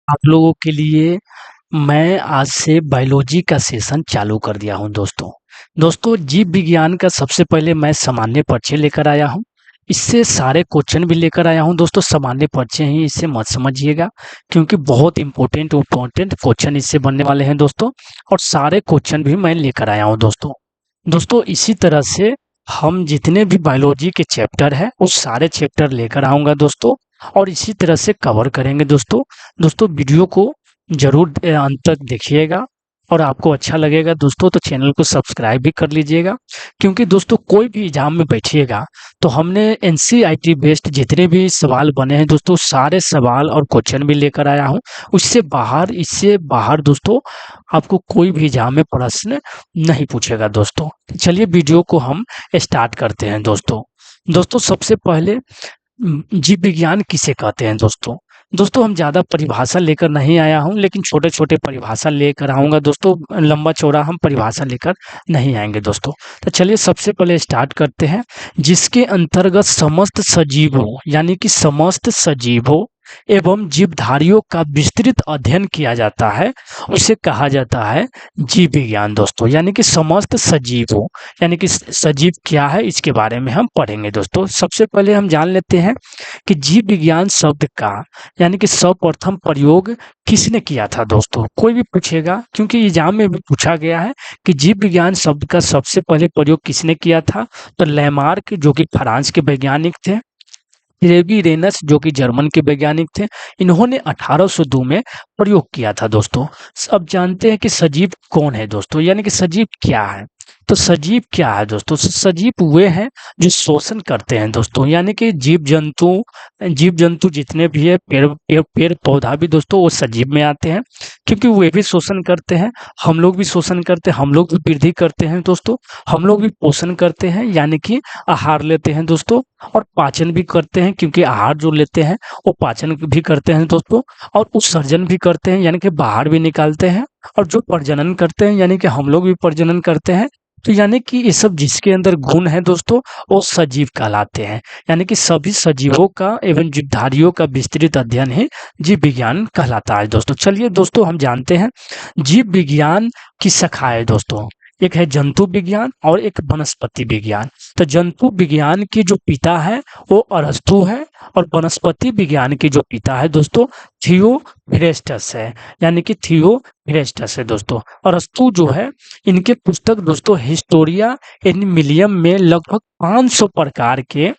आप लोगों के लिए मैं आज से बायोलॉजी का सेशन चालू कर दिया हूँ दोस्तों। दोस्तों जीव विज्ञान का सबसे पहले मैं सामान्य परिचय लेकर आया हूँ। इससे सारे क्वेश्चन भी लेकर आया हूँ दोस्तों। सामान्य परिचय ही इसे मत समझिएगा, क्योंकि बहुत इंपॉर्टेंट इंपॉर्टेंट क्वेश्चन इससे बनने वाले हैं दोस्तों। और सारे क्वेश्चन भी मैं लेकर आया हूँ दोस्तों। दोस्तों इसी तरह से हम जितने भी बायोलॉजी के चैप्टर हैं उस सारे चैप्टर लेकर आऊंगा दोस्तों, और इसी तरह से कवर करेंगे दोस्तों। दोस्तों वीडियो को जरूर अंत तक देखिएगा, और आपको अच्छा लगेगा दोस्तों तो चैनल को सब्सक्राइब भी कर लीजिएगा। क्योंकि दोस्तों कोई भी एग्जाम में बैठिएगा तो हमने एनसीईआरटी बेस्ड जितने भी सवाल बने हैं दोस्तों, सारे सवाल और क्वेश्चन भी लेकर आया हूँ। इससे बाहर दोस्तों आपको कोई भी एग्जाम में प्रश्न नहीं पूछेगा दोस्तों। चलिए वीडियो को हम स्टार्ट करते हैं दोस्तों। दोस्तों सबसे पहले जीव विज्ञान किसे कहते हैं दोस्तों। दोस्तों हम ज़्यादा परिभाषा लेकर नहीं आया हूं, लेकिन छोटे छोटे परिभाषा लेकर आऊंगा दोस्तों। लंबा चौड़ा हम परिभाषा लेकर नहीं आएंगे दोस्तों। तो चलिए सबसे पहले स्टार्ट करते हैं। जिसके अंतर्गत समस्त सजीवों यानी कि समस्त सजीवों एवं जीवधारियों का विस्तृत अध्ययन किया जाता है, उसे कहा जाता है जीव विज्ञान दोस्तों। यानी कि समस्त सजीवों, यानी कि सजीव क्या है इसके बारे में हम पढ़ेंगे दोस्तों। सबसे पहले हम जान लेते हैं कि जीव विज्ञान शब्द का यानी कि सर्वप्रथम प्रयोग किसने किया था दोस्तों। कोई भी पूछेगा, क्योंकि एग्जाम में भी पूछा गया है कि जीव विज्ञान शब्द का सबसे पहले प्रयोग किसने किया था। तो लैमार्क जो कि फ्रांस के वैज्ञानिक थे, लेवी रेनस जो कि जर्मन के वैज्ञानिक थे, इन्होंने 1802 में प्रयोग किया था दोस्तों। अब जानते हैं कि सजीव कौन है दोस्तों, यानी कि सजीव क्या है। तो सजीव क्या है दोस्तों, सजीव वे हैं जो शोषण करते हैं दोस्तों। यानी कि जीव जंतु जितने भी है, पेड़ पौधा भी दोस्तों वो सजीव में आते हैं, क्योंकि वे भी शोषण करते हैं। हम लोग भी शोषण करते हैं, हम लोग भी वृद्धि करते हैं दोस्तों। हम लोग भी पोषण करते हैं, यानी कि आहार लेते हैं दोस्तों। और पाचन भी करते हैं, क्योंकि आहार जो लेते हैं वो पाचन भी करते हैं दोस्तों। और उत्सर्जन भी करते हैं, यानी कि बाहर भी निकालते हैं। और जो प्रजनन करते हैं, यानी कि हम लोग भी प्रजनन करते हैं। तो यानी कि ये सब जिसके अंदर गुण है दोस्तों वो सजीव कहलाते हैं। यानी कि सभी सजीवों का एवं जीवधारियों का विस्तृत अध्ययन ही जीव विज्ञान कहलाता है दोस्तों। चलिए दोस्तों हम जानते हैं जीव विज्ञान की शाखाएं दोस्तों। एक है जंतु विज्ञान और एक वनस्पति विज्ञान। तो जंतु विज्ञान की जो पिता है वो अरस्तु है, और वनस्पति विज्ञान की जो पिता है दोस्तों थियोफ्रेस्टस है, यानी कि थियोफ्रेस्टस है दोस्तों। अरस्तु जो है, इनके पुस्तक दोस्तों हिस्टोरिया एनिमिलियम में लगभग 500 प्रकार के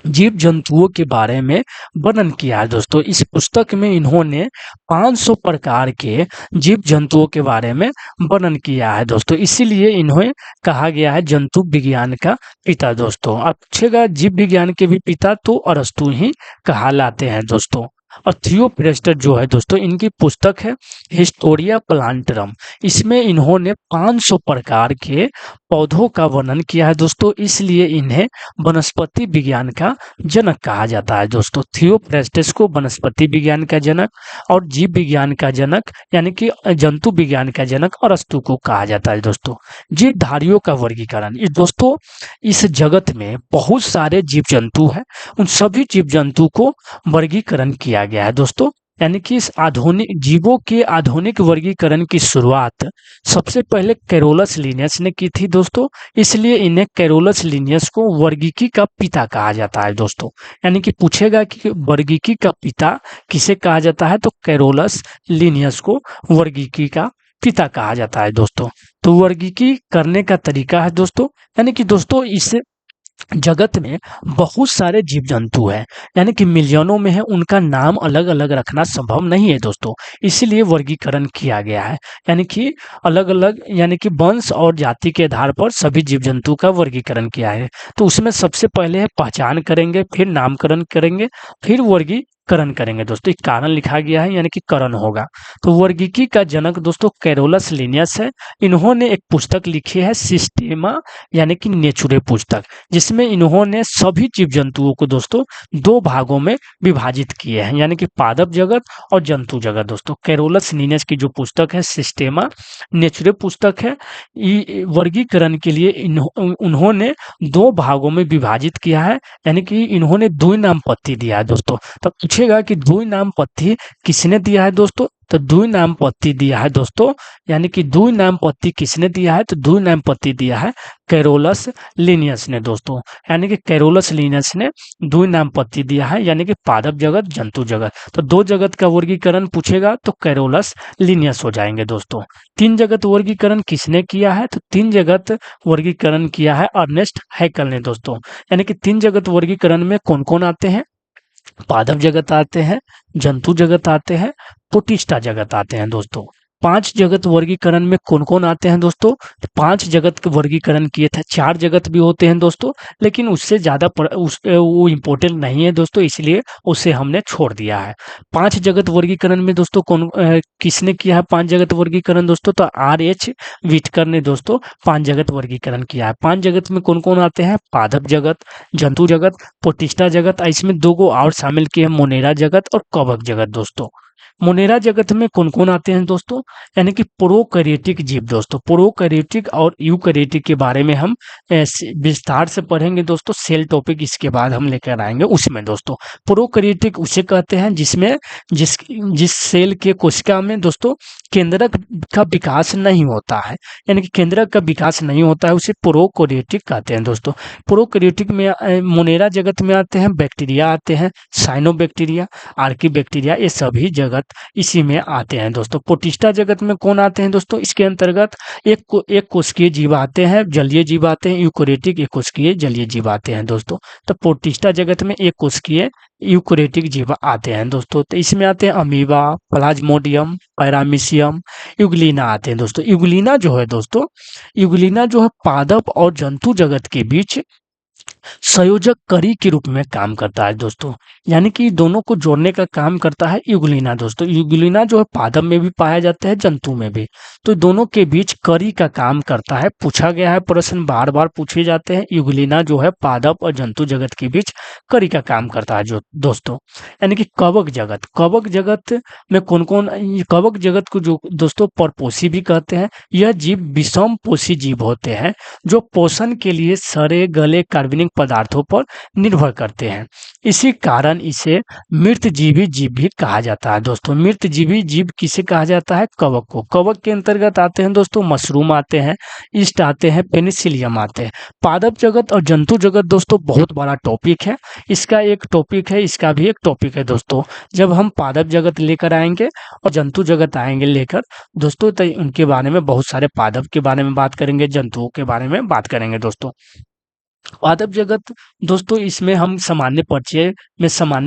जीव जंतुओं के बारे में वर्णन किया है दोस्तों। इस पुस्तक में इन्होंने 500 प्रकार के जीव जंतुओं के बारे में वर्णन किया है दोस्तों। इसीलिए इन्हें कहा गया है जंतु विज्ञान का पिता दोस्तों। अब पूछेगा जीव विज्ञान के भी पिता, तो अरस्तु ही कहलाते हैं दोस्तों। और थियोफ्रेस्टस जो है दोस्तों, इनकी पुस्तक है हिस्टोरिया प्लांटरम। इसमें इन्होंने 500 प्रकार के पौधों का वर्णन किया है दोस्तों। इसलिए इन्हें वनस्पति विज्ञान का जनक कहा जाता है दोस्तों। थियोफ्रेस्टस को वनस्पति विज्ञान का जनक और जीव विज्ञान का जनक यानी कि जंतु विज्ञान का जनक अरस्तु को कहा जाता है दोस्तों। जीवधारियों का वर्गीकरण, ये दोस्तों इस जगत में बहुत सारे जीव जंतु हैं, उन सभी जीव जंतु को वर्गीकरण किया गया है दोस्तों। यानी कि इस आधुनिक जीवों के आधुनिक वर्गीकरण की शुरुआत सबसे पहले कैरोलस लिनियस ने की थी दोस्तों। इसलिए इन्हें कैरोलस लिनियस को वर्गीकी का पिता कहा जाता है दोस्तों। यानी कि पूछेगा कि वर्गीकी का पिता किसे कहा जाता है, तो कैरोलस लिनियस को वर्गीकी का पिता कहा जाता है दोस्तों। तो वर्गीकी करने का तरीका है दोस्तों, यानी कि दोस्तों इस जगत में बहुत सारे जीव जंतु हैं, यानी कि मिलियनों में है, उनका नाम अलग अलग रखना संभव नहीं है दोस्तों। इसीलिए वर्गीकरण किया गया है, यानी कि अलग अलग यानी कि वंश और जाति के आधार पर सभी जीव जंतु का वर्गीकरण किया है। तो उसमें सबसे पहले है पहचान करेंगे, फिर नामकरण करेंगे, फिर वर्गीकरण करेंगे दोस्तों। एक कारण लिखा गया है, यानी कि करण होगा। तो वर्गीकी का जनक दोस्तों कैरोलस लिनियस है। इन्होंने एक पुस्तक लिखी है सिस्टेमा, यानी कि नेचुरे पुस्तक, जिसमें इन्होंने सभी जीव जंतुओं को दोस्तों दो भागों में विभाजित किए हैं, यानी कि पादप जगत और जंतु जगत दोस्तों। कैरोलस लिनियस की जो पुस्तक है सिस्टेमा नेचुरे पुस्तक है, वर्गीकरण के लिए उन्होंने दो भागों में विभाजित किया है, यानी कि इन्होंने दो नामपत्ति दिया है दोस्तों। तब पूछेगा कि द्वि नाम पत्ती किसने दिया है दोस्तों, तो द्वि नाम पत्ती दिया है दोस्तों, यानी कि द्वि नाम पत्ती किसने दिया है, तो द्वि नाम पत्ती दिया है कैरोलस लिनियस ने दोस्तों, यानी कि कैरोलस लिनियस ने द्वि नाम पत्ती दिया है, यानी कि पादप जगत जंतु जगत। तो दो जगत का वर्गीकरण पूछेगा तो कैरोलस लिनियस हो जाएंगे दोस्तों। तीन जगत वर्गीकरण किसने किया है, तो तीन जगत वर्गीकरण किया है अर्नेस्ट हैकल ने दोस्तों। यानी कि तीन जगत वर्गीकरण में कौन कौन आते हैं, पादप जगत आते हैं, जंतु जगत आते हैं, प्रोटिस्टा जगत आते हैं दोस्तों। पांच जगत वर्गीकरण में कौन कौन आते हैं दोस्तों, पांच जगत के वर्गीकरण किए थे, चार जगत भी होते हैं दोस्तों, लेकिन उससे ज्यादा वो इम्पोर्टेंट नहीं है दोस्तों, इसलिए उसे हमने छोड़ दिया है। पांच जगत वर्गीकरण में दोस्तों किसने किया है पांच जगत वर्गीकरण दोस्तों, तो R H विटकर ने दोस्तों पांच जगत वर्गीकरण किया है। पांच जगत में कौन कौन आते हैं, पादप जगत, जंतु जगत, प्रोटिस्टा जगत, इसमें दो गो और शामिल किए हैं, मोनेरा जगत और कवक जगत दोस्तों। मोनेरा जगत में कौन कौन आते हैं दोस्तों, यानी कि प्रोकैरियोटिक जीव दोस्तों। प्रोकैरियोटिक और यूकैरियोटिक के बारे में हम विस्तार से पढ़ेंगे दोस्तों, सेल टॉपिक इसके बाद हम लेकर आएंगे उसमें दोस्तों। प्रोकैरियोटिक उसे कहते हैं जिसमें जिस सेल के कोशिका में दोस्तों केंद्रक का विकास नहीं होता है, यानी कि केंद्रक का विकास नहीं होता है, उसे प्रोकैरियोटिक कहते हैं दोस्तों। प्रोकैरियोटिक में मोनेरा जगत में आते हैं बैक्टीरिया, आते हैं साइनोबैक्टीरिया, आर्कीबैक्टीरिया, ये सभी जगत इसी में आते हैं दोस्तों। प्रोटिस्टा जगत में कौन आते हैं दोस्तों, इसके अंतर्गत एक कोशिकीय जीव आते हैं, जलीय जीव आते हैं, यूकैरियोटिक एक कोशिकीय जलीय जीव आते हैं दोस्तों। तो प्रोटिस्टा जगत में एक कोशिकीय यूकैरियोटिक जीव आते हैं दोस्तों। तो इसमें आते हैं अमीबा, प्लाज्मोडियम, पैरामीशियम, यूग्लिना आते हैं दोस्तों। यूग्लिना जो है दोस्तों, यूग्लिना जो है पादप और जंतु जगत के बीच संयोजक कड़ी के रूप में काम करता है दोस्तों, यानी कि दोनों को जोड़ने का काम करता है यूग्लिना दोस्तों। यूग्लिना जो है पादप में भी पाया जाता है, जंतु में भी, तो दोनों के बीच कड़ी का काम करता है। पूछा गया है प्रश्न, बार बार पूछे जाते हैं, यूग्लिना जो है पादप और जंतु जगत के बीच कड़ी का काम करता है जो दोस्तों। यानी कि कवक जगत, कवक जगत में कौन कौन, कवक जगत को जो दोस्तों परपोषी भी कहते हैं। यह जीव विषम पोषी जीव होते हैं जो पोषण के लिए सड़े गले कार्बनिक पदार्थों पर निर्भर करते हैं, इसी कारण इसे मृतजीवी जीव भी कहा जाता है दोस्तों। मृतजीवी जीव किसे कहा जाता है, कवक को। कवक के अंतर्गत आते हैं दोस्तों मशरूम आते हैं, ईस्ट आते हैं, पेनिसिलियम आते हैं। पादप जगत और जंतु जगत दोस्तों बहुत बड़ा टॉपिक है, इसका एक टॉपिक है, इसका भी एक टॉपिक है दोस्तों। जब हम पादप जगत लेकर आएंगे और जंतु जगत आएंगे लेकर दोस्तों, तो उनके बारे में बहुत सारे, पादप के बारे में बात करेंगे, जंतुओं के बारे में बात करेंगे दोस्तों। पादप जगत दोस्तों, इसमें हम सामान्य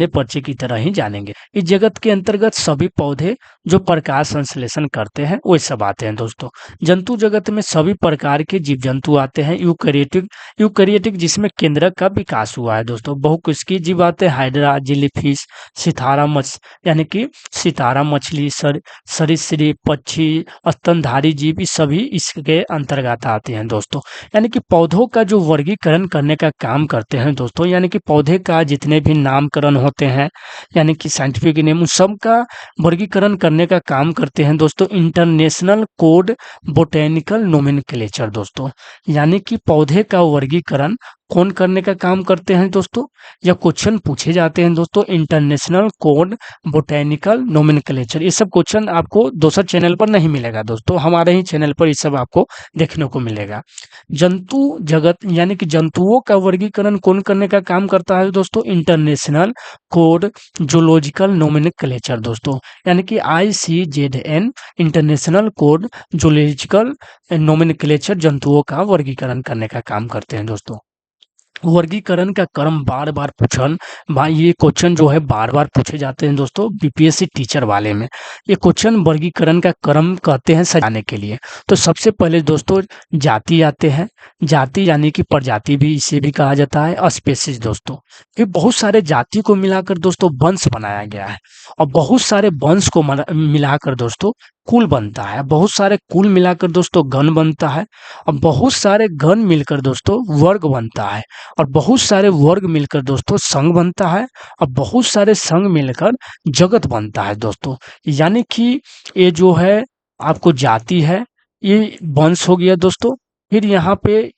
परिचय की तरह ही जानेंगे। इस जगत के अंतर्गत सभी पौधे जो प्रकाश संश्लेषण करते हैं वे सब आते हैं दोस्तों। जंतु जगत में सभी प्रकार के जीव जंतु आते हैं। यूकैरियोटिक जिसमें केंद्रक का विकास हुआ है दोस्तों। बहुकोशिकीय जीव आते हैं, हाइड्रा, जेलीफिश, सितारा यानी कि सितारा मछली, सरीसृप, पक्षी, स्तनधारी जीव, सभी इसके अंतर्गत आते हैं दोस्तों। यानी कि पौधों का जो वर्गीकरण करने का काम करते हैं दोस्तों, यानी कि पौधे का जितने भी नामकरण होते हैं, यानी कि साइंटिफिक नेम, उन सब का वर्गीकरण करने का काम करते हैं दोस्तों इंटरनेशनल कोड बोटेनिकल नोमेनक्लेचर दोस्तों। यानी कि पौधे का वर्गीकरण कौन करने का काम करते हैं दोस्तों, या क्वेश्चन पूछे जाते हैं दोस्तों इंटरनेशनल कोड बोटेनिकल नोमेनक्लेचर। ये सब क्वेश्चन आपको दूसरे चैनल पर नहीं मिलेगा दोस्तों, हमारे ही चैनल पर ये सब आपको देखने को मिलेगा। जंतु जगत यानी कि जंतुओं का वर्गीकरण कौन करने का काम करता है दोस्तों, इंटरनेशनल कोड जूलॉजिकल नोमेनक्लेचर दोस्तों, यानी कि ICZN international code zoological nomenclature जंतुओं का वर्गीकरण करने का काम करते हैं दोस्तों। वर्गीकरण का क्रम बार बार ये क्वेश्चन जो है बार बार पूछे जाते हैं दोस्तों BPSC टीचर वाले में। ये क्वेश्चन वर्गीकरण का क्रम कहते हैं सजाने के लिए। तो सबसे पहले दोस्तों जाति आते हैं, जाति यानी कि प्रजाति भी इसे भी कहा जाता है, स्पेसीज दोस्तों। फिर बहुत सारे जाति को मिलाकर दोस्तों वंश बनाया गया है, और बहुत सारे वंश को मिलाकर दोस्तों कुल बनता है, बहुत सारे कुल मिलाकर दोस्तों गण बनता है, और बहुत सारे गण मिलकर दोस्तों वर्ग बनता है, और बहुत सारे वर्ग मिलकर दोस्तों संघ बनता है, और बहुत सारे संघ मिलकर जगत बनता है दोस्तों। यानी कि ये जो है आपको जाति है, ये वंश हो गया दोस्तों। फिर यहाँ पे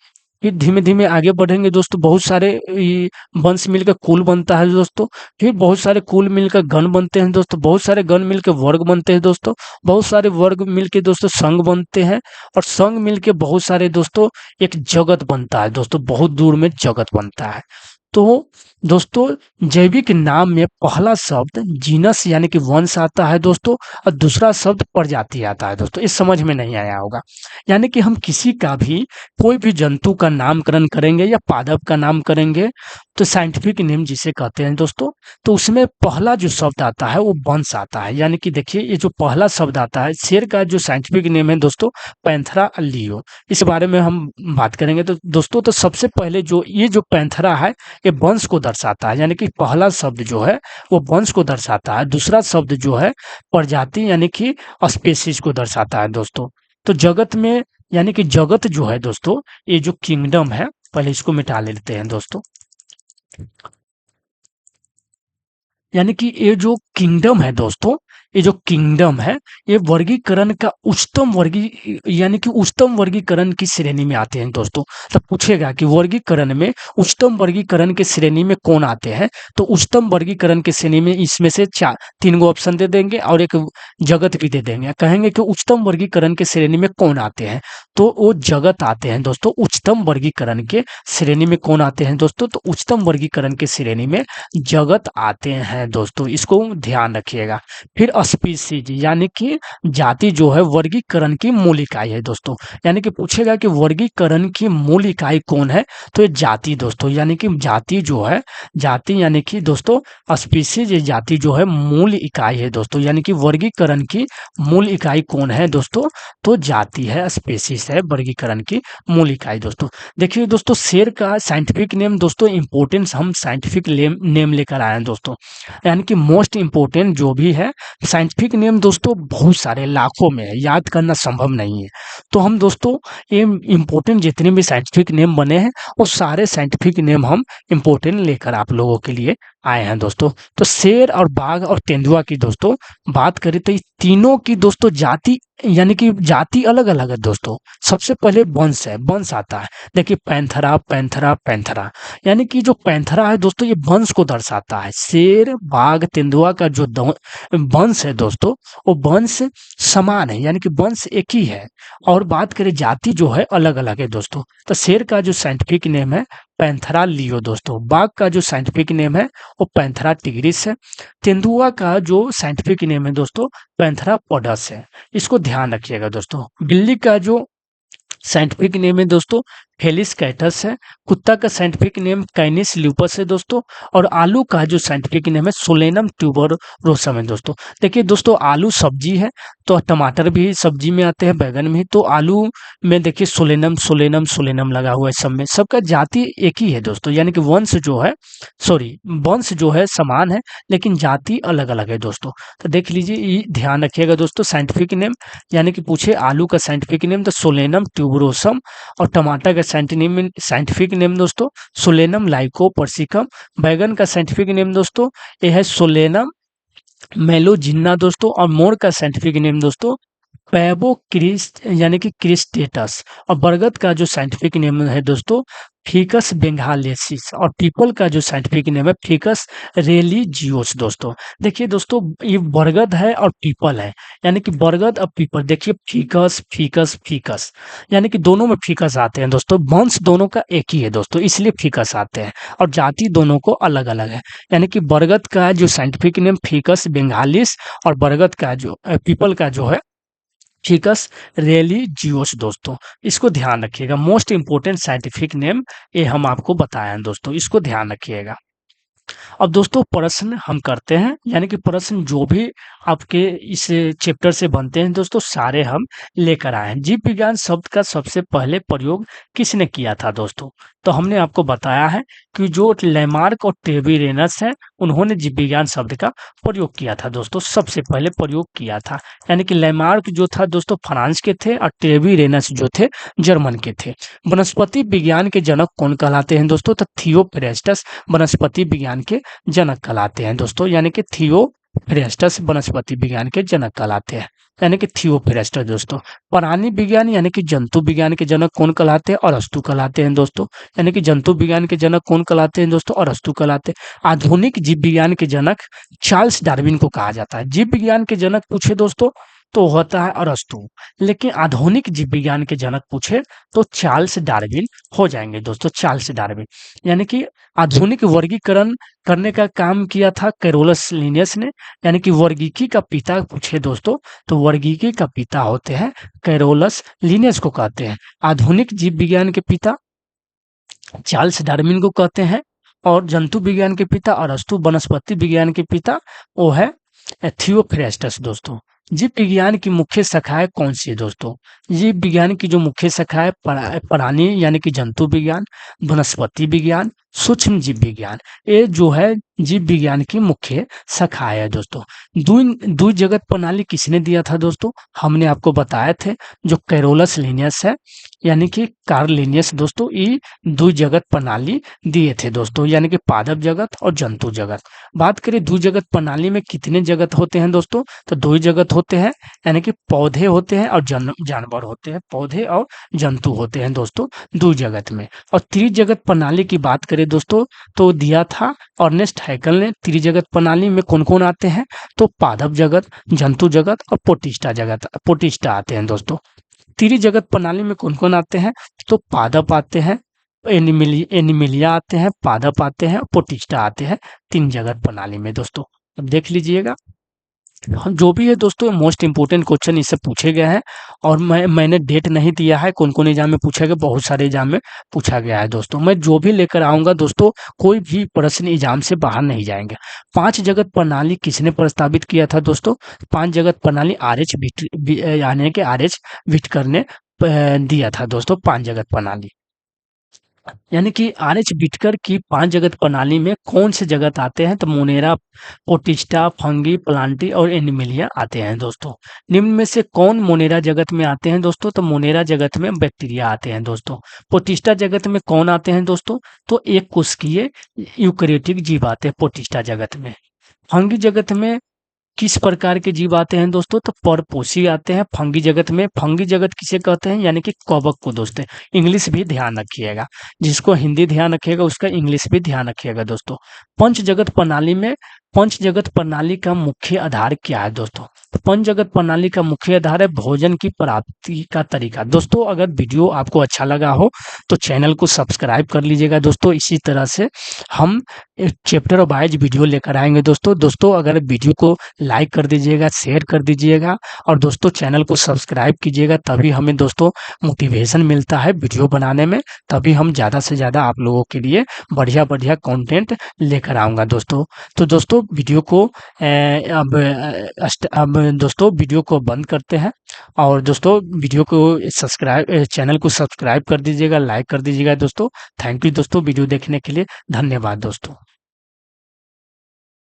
फिर धीमे-धीमे आगे बढ़ेंगे दोस्तों, बहुत सारे ये वंश मिलकर कुल बनता है दोस्तों। फिर बहुत सारे कुल मिलकर गण बनते हैं दोस्तों, बहुत सारे गण मिलके वर्ग बनते हैं दोस्तों, बहुत सारे वर्ग मिलके दोस्तों संघ बनते हैं, और संघ मिलके बहुत सारे दोस्तों एक जगत बनता है दोस्तों, बहुत दूर में जगत बनता है। तो दोस्तों जैविक नाम में पहला शब्द जीनस यानी कि वंश आता है दोस्तों, और दूसरा शब्द प्रजाति आता है दोस्तों। इस समझ में नहीं आया होगा। यानी कि हम किसी का भी कोई भी जंतु का नामकरण करेंगे या पादप का नाम करेंगे, तो साइंटिफिक नेम जिसे कहते हैं दोस्तों, तो उसमें पहला जो शब्द आता है वो वंश आता है। यानी कि देखिए ये जो पहला शब्द आता है, शेर का जो साइंटिफिक नेम है दोस्तों पैंथरा अल्लियो, इस बारे में हम बात करेंगे। तो दोस्तों तो सबसे पहले जो ये जो पैंथरा है, ये वंश को दर्शाता है। यानी कि पहला शब्द जो है वो वंश को दर्शाता है, दूसरा शब्द जो है प्रजाति यानी कि स्पेसीज को दर्शाता है दोस्तों। तो जगत में यानी कि जगत जो है दोस्तों, ये जो किंगडम है, पहले इसको मिटा लेते हैं दोस्तों। यानी कि ये जो किंगडम है दोस्तों, ये जो किंगडम है, ये वर्गीकरण का उच्चतम यानी कि उच्चतम वर्गीकरण की श्रेणी में आते हैं दोस्तों। तो पूछेगा कि वर्गीकरण में उच्चतम वर्गीकरण की श्रेणी में कौन आते हैं, तो उच्चतम वर्गीकरण की श्रेणी में इसमें से चार तीन गो ऑप्शन दे देंगे और एक जगत भी दे देंगे। कहेंगे कि उच्चतम वर्गीकरण की श्रेणी में कौन आते हैं, तो वो जगत आते हैं दोस्तों। उच्चतम वर्गीकरण के श्रेणी में कौन आते हैं दोस्तों, तो उच्चतम वर्गीकरण की श्रेणी में जगत आते हैं दोस्तों, इसको ध्यान रखिएगा। फिर स्पीसीज यानी कि जाति जो है वर्गीकरण की मूल इकाई है दोस्तों। यानी कि पूछेगा कि वर्गीकरण की मूल इकाई कौन है, तो ये जाति दोस्तों। यानी कि जाति जो है, जाति यानी कि दोस्तों स्पीसीज जाति जो है मूल इकाई है दोस्तों। यानी कि वर्गीकरण की मूल इकाई कौन है दोस्तों, तो जाति है, स्पीसीज है वर्गीकरण की मूल इकाई दोस्तों। देखिए दोस्तों शेर का साइंटिफिक नेम दोस्तों, इंपोर्टेंस हम साइंटिफिक नेम लेकर आए हैं दोस्तों। यानी कि मोस्ट इंपोर्टेंट जो भी है साइंटिफिक नेम दोस्तों बहुत सारे लाखों में है, याद करना संभव नहीं है। तो हम दोस्तों ये इंपोर्टेंट जितने भी साइंटिफिक नेम बने हैं, वो सारे साइंटिफिक नेम हम इंपोर्टेंट लेकर आप लोगों के लिए आए हैं दोस्तों। तो शेर और बाघ और तेंदुआ की दोस्तों बात करें तो ये तीनों की दोस्तों जाति यानी कि जाति अलग अलग है दोस्तों। सबसे पहले वंश है, वंश आता है। देखिए पैंथरा पैंथरा पैंथरा, यानी कि जो पैंथरा है दोस्तों ये वंश को दर्शाता है। शेर बाघ तेंदुआ का जो वंश है दोस्तों, वो वंश समान है, यानी कि वंश एक ही है। और बात करें जाति जो है अलग अलग है दोस्तों। तो शेर का जो साइंटिफिक नेम है पैंथरा लियो दोस्तों, बाघ का जो साइंटिफिक नेम है वो पैंथरा टिग्रिस है, तेंदुआ का जो साइंटिफिक नेम है दोस्तों पैंथरा पोडस है। इसको ध्यान रखिएगा दोस्तों। बिल्ली का जो साइंटिफिक नेम है दोस्तों फेलिस कैटस है, कुत्ता का साइंटिफिक नेम कैनिस ल्यूपस है दोस्तों, और आलू का जो साइंटिफिक नेम है सोलेनम ट्यूबरोसम है दोस्तों। देखिए दोस्तों आलू सब्जी है, तो टमाटर भी सब्जी में आते हैं, बैगन में, तो आलू में देखिए सोलेनम सोलेनम सोलेनम लगा हुआ है सब में। सबका जाति एक ही है दोस्तों, यानी कि वंश जो है वंश जो है समान है, लेकिन जाति अलग अलग है दोस्तों। तो देख लीजिए, ये ध्यान रखिएगा दोस्तों। साइंटिफिक नेम यानी कि पूछे आलू का साइंटिफिक नेम तो सोलेनम ट्यूबरोसम, और टमाटर का साइंटिफिक नेम दोस्तों सोलेनम लाइकोपर्सिकम, बैगन का साइंटिफिक नेम दोस्तों ये है सोलेनम मेलोजिन्ना दोस्तों, और मोर का साइंटिफिक नेम दोस्तों पैबो क्रिस्ट यानी कि क्रिस्टेटस, और बरगद का जो साइंटिफिक नेम है दोस्तों फीकस बेंगालेसिस, और पीपल का जो साइंटिफिक नेम है फीकस रेलिजियोस दोस्तों। देखिए दोस्तों ये बरगद है और पीपल है, यानी कि बरगद और पीपल। देखिए फीकस फीकस फीकस, यानी कि दोनों में फीकस आते हैं दोस्तों। वंश दोनों का एक ही है दोस्तों, इसलिए फीकस आते हैं, और जाति दोनों को अलग अलग है। यानी कि बरगद का जो साइंटिफिक नेम फीकस बेंगालिस, और बरगद का जो पीपल का जो है फिकस रेलिजियोस दोस्तों। इसको ध्यान रखिएगा, मोस्ट इंपोर्टेंट साइंटिफिक नेम ये हम आपको बताए हैं दोस्तों, इसको ध्यान रखिएगा। अब दोस्तों प्रश्न हम करते हैं, यानी कि प्रश्न जो भी आपके इस चैप्टर से बनते हैं दोस्तों सारे हम लेकर आए हैं। जीव विज्ञान शब्द का सबसे पहले प्रयोग किसने किया था दोस्तों, तो हमने आपको बताया है कि जो लेमार्क और ट्रेविरेनस है उन्होंने जीव विज्ञान शब्द का प्रयोग किया था दोस्तों, सबसे पहले प्रयोग किया था। यानी कि लेमार्क जो था दोस्तों फ्रांस के थे, और ट्रेविरेनस जो थे जर्मन के थे। वनस्पति विज्ञान के जनक कौन कहलाते हैं दोस्तों, तो थियोफ्रेस्टस वनस्पति विज्ञान के जनक कहलाते हैं दोस्तों, यानी कि थियो थियोफ्रेस्टस वनस्पति विज्ञान के जनक कहलाते हैं, यानी कि थियोफ्रेस्टस दोस्तों। प्राणी विज्ञान यानी कि जंतु विज्ञान के जनक कौन कहलाते हैं? अरस्तु कहलाते हैं दोस्तों। यानी कि जंतु विज्ञान के जनक कौन कहलाते हैं दोस्तों? अरस्तु कहलाते हैं। आधुनिक जीव विज्ञान के जनक चार्ल्स डार्विन को कहा जाता है। जीव विज्ञान के जनक पूछे दोस्तों तो होता है अरस्तु, लेकिन आधुनिक जीव विज्ञान के जनक पूछे तो चार्ल्स डार्विन हो जाएंगे दोस्तों, चार्ल्स डार्विन। यानी कि आधुनिक वर्गीकरण करने का काम किया था कैरोलस लिनियस ने, यानी कि वर्गीकी का पिता पूछे दोस्तों तो वर्गीकी का पिता होते हैं कैरोलस लिनियस को कहते हैं। आधुनिक जीव विज्ञान के पिता चार्ल्स डार्विन को कहते हैं, और जंतु विज्ञान के पिता अरस्तु, वनस्पति विज्ञान के पिता वो है थियोफ्रेस्टस दोस्तों। जीव विज्ञान की मुख्य शाखाएं कौन सी है दोस्तों? जीव विज्ञान की जो मुख्य शाखाएं प्राणी यानी कि जंतु विज्ञान, वनस्पति विज्ञान, सूक्ष्म जीव विज्ञान, ये जो है जीव विज्ञान की मुख्य शाखाएं है दोस्तों। द्वि जगत प्रणाली किसने दिया था दोस्तों? हमने आपको बताए थे, जो कैरोलस लिनियस है यानी कि कार्ल लिनियस दोस्तों, ये द्वि जगत प्रणाली दिए थे दोस्तों, यानी कि पादप जगत और जंतु जगत। बात करें द्वि जगत प्रणाली में कितने जगत होते हैं दोस्तों? तो दो ही जगत होते हैं, यानी कि पौधे होते हैं और जानवर होते हैं, पौधे और जंतु होते हैं दोस्तों द्वि जगत में। और त्रिजगत प्रणाली की बात करें दोस्तों तो दिया था अर्नेस्ट हैकल ने। त्रिजगत प्रणाली में कौन कौन आते हैं? तो पादप जगत, जंतु जगत और प्रोटिस्टा आते हैं दोस्तों। त्रिजगत प्रणाली में कौन कौन आते हैं? तो पादप आते हैं, एनिमिलिया आते हैं, पादप आते हैं, प्रोटिस्टा आते हैं तीन जगत प्रणाली में दोस्तों। अब देख लीजिएगा, हम जो भी है दोस्तों मोस्ट इंपोर्टेंट क्वेश्चन इससे पूछे गए हैं, और मैंने डेट नहीं दिया है कौन कौन एग्जाम में पूछा गया, बहुत सारे एग्जाम में पूछा गया है दोस्तों। मैं जो भी लेकर आऊंगा दोस्तों, कोई भी प्रश्न एग्जाम से बाहर नहीं जाएंगे। पांच जगत प्रणाली किसने प्रस्तावित किया था दोस्तों? पांच जगत प्रणाली यानी कि आर एच विटकर ने दिया था दोस्तों, पांच जगत प्रणाली। यानी कि आर.एच. बिटकर की पांच जगत प्रणाली में कौन से जगत आते हैं? तो मोनेरा, प्रोटिस्टा, फंगी, प्लांटी और एनिमिलिया आते हैं दोस्तों। निम्न में से कौन मोनेरा जगत में आते हैं दोस्तों? तो मोनेरा जगत में बैक्टीरिया आते हैं दोस्तों। प्रोटिस्टा जगत में कौन आते हैं दोस्तों? तो एक कोशिकीय यूकेरियोटिक जीव आते हैं प्रोटिस्टा जगत में। फंगी जगत में किस प्रकार के जीव आते हैं दोस्तों? तो परपोषी आते हैं फंगी जगत में। फंगी जगत किसे कहते हैं? यानी कि कवक को दोस्तों। इंग्लिश भी ध्यान रखिएगा, जिसको हिंदी ध्यान रखिएगा उसका इंग्लिश भी ध्यान रखिएगा दोस्तों। पंच जगत प्रणाली में पंच जगत प्रणाली का मुख्य आधार क्या है दोस्तों? तो पंच जगत प्रणाली का मुख्य आधार है भोजन की प्राप्ति का तरीका। दोस्तों अगर वीडियो आपको अच्छा लगा हो तो चैनल को सब्सक्राइब कर लीजिएगा दोस्तों। इसी तरह से हम एक चैप्टर वाइज वीडियो लेकर आएंगे दोस्तों अगर वीडियो को लाइक कर दीजिएगा, शेयर कर दीजिएगा, और दोस्तों चैनल को सब्सक्राइब कीजिएगा, तभी हमें दोस्तों मोटिवेशन मिलता है वीडियो बनाने में, तभी हम ज़्यादा से ज़्यादा आप लोगों के लिए बढ़िया बढ़िया कंटेंट लेकर आऊँगा दोस्तों। तो दोस्तों वीडियो को अब दोस्तों वीडियो को बंद करते हैं, और दोस्तों वीडियो को चैनल को सब्सक्राइब कर दीजिएगा, लाइक कर दीजिएगा दोस्तों। थैंक यू दोस्तों वीडियो देखने के लिए, धन्यवाद दोस्तों।